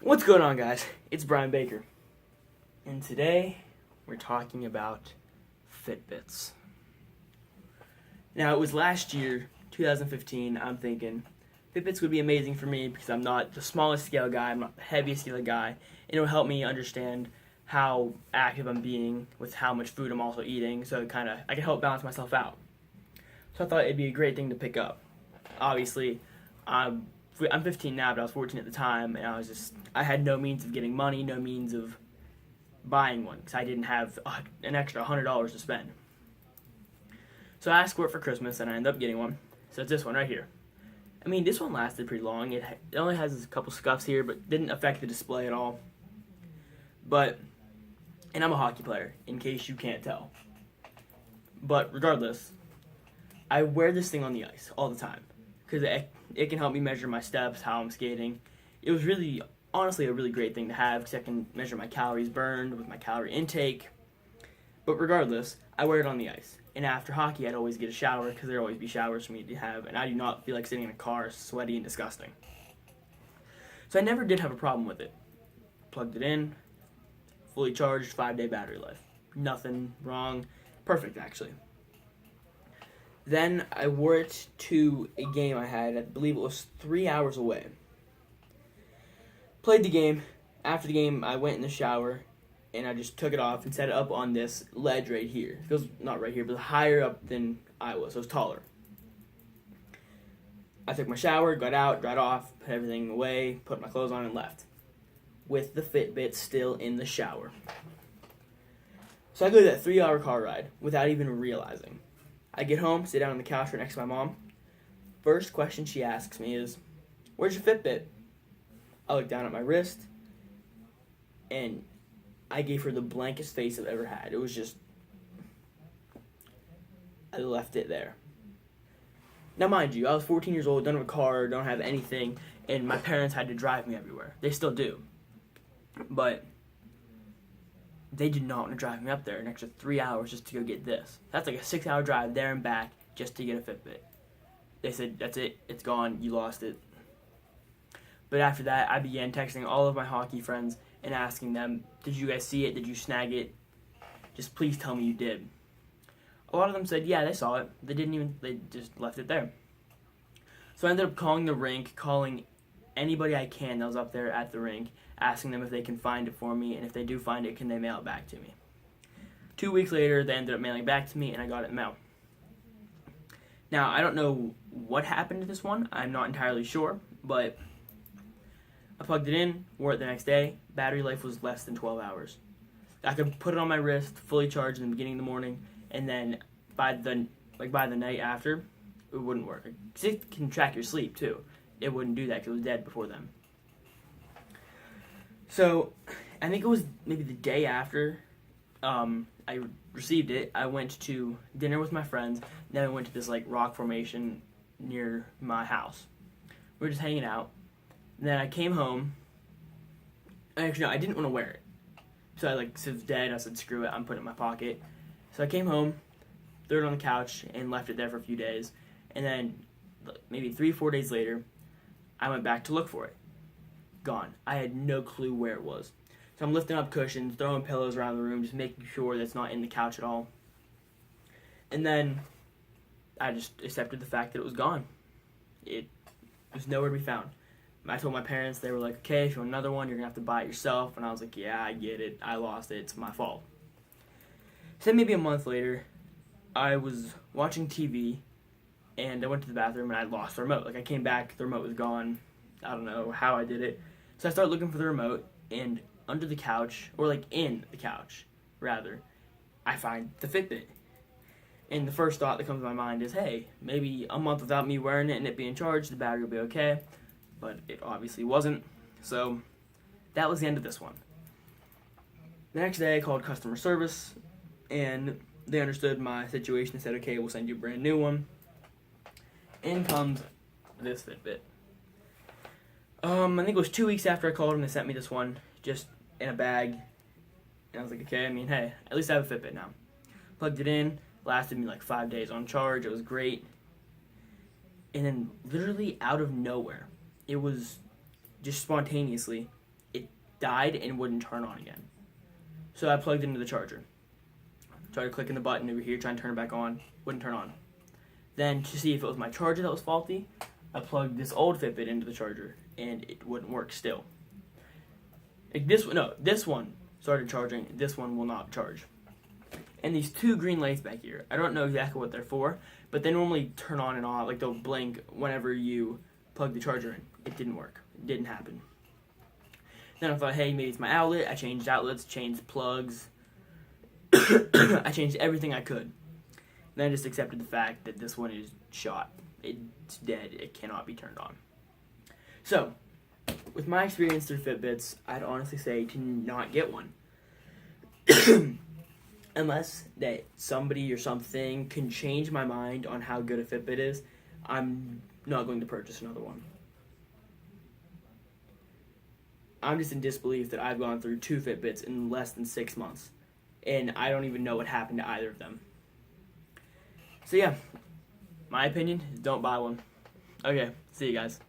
What's going on, guys? It's Brian Baker, and today we're talking about Fitbits. Now, it was last year, 2015, I'm thinking Fitbits would be amazing for me because I'm not the smallest scale guy, I'm not the heaviest scale guy, and it'll help me understand how active I'm being with how much food I'm also eating, so I can help balance myself out. So I thought it'd be a great thing to pick up. Obviously, I'm 15 now, but I was 14 at the time, and I had no means of getting money, no means of buying one, because I didn't have an extra $100 to spend. So I asked for it for Christmas, and I ended up getting one. So it's this one right here. I mean, this one lasted pretty long. It only has a couple scuffs here, but didn't affect the display at all. And I'm a hockey player, in case you can't tell. But regardless, I wear this thing on the ice all the time, because it can help me measure my steps, how I'm skating. It was really, honestly, a really great thing to have because I can measure my calories burned with my calorie intake. But regardless, I wear it on the ice. And after hockey, I'd always get a shower because there'd always be showers for me to have, and I do not feel like sitting in a car sweaty and disgusting. So I never did have a problem with it. Plugged it in, fully charged, 5-day battery life. Nothing wrong. Perfect, actually. Then I wore it to a game I had. I believe it was 3 hours away. Played the game. After the game, I went in the shower, and I just took it off and set it up on this ledge right here. It was not right here, but higher up than I was, so it was taller. I took my shower, got out, dried off, put everything away, put my clothes on, and left. With the Fitbit still in the shower. So I go that 3-hour car ride without even realizing. I get home, sit down on the couch right next to my mom. First question she asks me is, "Where's your Fitbit?" I look down at my wrist, and I gave her the blankest face I've ever had. It was just, I left it there. Now, mind you, I was 14 years old, don't have a car, don't have anything, and my parents had to drive me everywhere. They still do. But they did not want to drive me up there an extra 3 hours just to go get this. That's like a 6-hour drive there and back just to get a Fitbit. They said, "That's it, it's gone, you lost it." But after that, I began texting all of my hockey friends and asking them, "Did you guys see it? Did you snag it? Just please tell me you did." A lot of them said, "Yeah, they saw it." They just left it there. So I ended up calling the rink, calling anybody I can that was up there at the rink, asking them if they can find it for me, and if they do find it, can they mail it back to me. 2 weeks later, they ended up mailing it back to me, and I got it in mail. Now, I don't know what happened to this one. I'm not entirely sure, but I plugged it in, wore it the next day. Battery life was less than 12 hours. I could put it on my wrist, fully charged in the beginning of the morning, and then by the night after, it wouldn't work. 'Cause it can track your sleep, too. It wouldn't do that because it was dead before then. So, I think it was maybe the day after I received it, I went to dinner with my friends, then I went to this rock formation near my house. We were just hanging out. Then I came home. Actually, no, I didn't want to wear it. So since it was dead, I said, screw it, I'm putting it in my pocket. So I came home, threw it on the couch, and left it there for a few days. And then, maybe 3-4 days later, I went back to look for it. Gone. I had no clue where it was. So I'm lifting up cushions, throwing pillows around the room, just making sure that it's not in the couch at all. And then I just accepted the fact that it was gone. It was nowhere to be found. I told my parents, they were like, "Okay, if you want another one, you're going to have to buy it yourself." And I was like, "Yeah, I get it. I lost it. It's my fault." So maybe a month later, I was watching TV, and I went to the bathroom, and I lost the remote. I came back, the remote was gone. I don't know how I did it. So I started looking for the remote, and under the couch, or in the couch, rather, I find the Fitbit. And the first thought that comes to my mind is, hey, maybe a month without me wearing it and it being charged, the battery will be okay. But it obviously wasn't. So that was the end of this one. The next day, I called customer service, and they understood my situation and said, "Okay, we'll send you a brand new one." In comes this Fitbit. I think it was 2 weeks after I called them, they sent me this one, just in a bag. And I was like, okay, hey, at least I have a Fitbit now. Plugged it in, lasted me 5 days on charge, it was great. And then, literally out of nowhere, it was just spontaneously, it died and wouldn't turn on again. So I plugged it into the charger. Started clicking the button over here, trying to turn it back on. Wouldn't turn on. Then to see if it was my charger that was faulty, I plugged this old Fitbit into the charger, and it wouldn't work still. Like this one started charging. This one will not charge. And these two green lights back here, I don't know exactly what they're for, but they normally turn on and off, like they'll blink whenever you plug the charger in. It didn't work. It didn't happen. Then I thought, hey, maybe it's my outlet. I changed outlets, changed plugs. I changed everything I could. Then I just accepted the fact that this one is shot. It's dead. It cannot be turned on. So, with my experience through Fitbits, I'd honestly say to not get one. Unless that somebody or something can change my mind on how good a Fitbit is, I'm not going to purchase another one. I'm just in disbelief that I've gone through 2 Fitbits in less than 6 months. And I don't even know what happened to either of them. So yeah, my opinion is don't buy one. Okay, see you guys.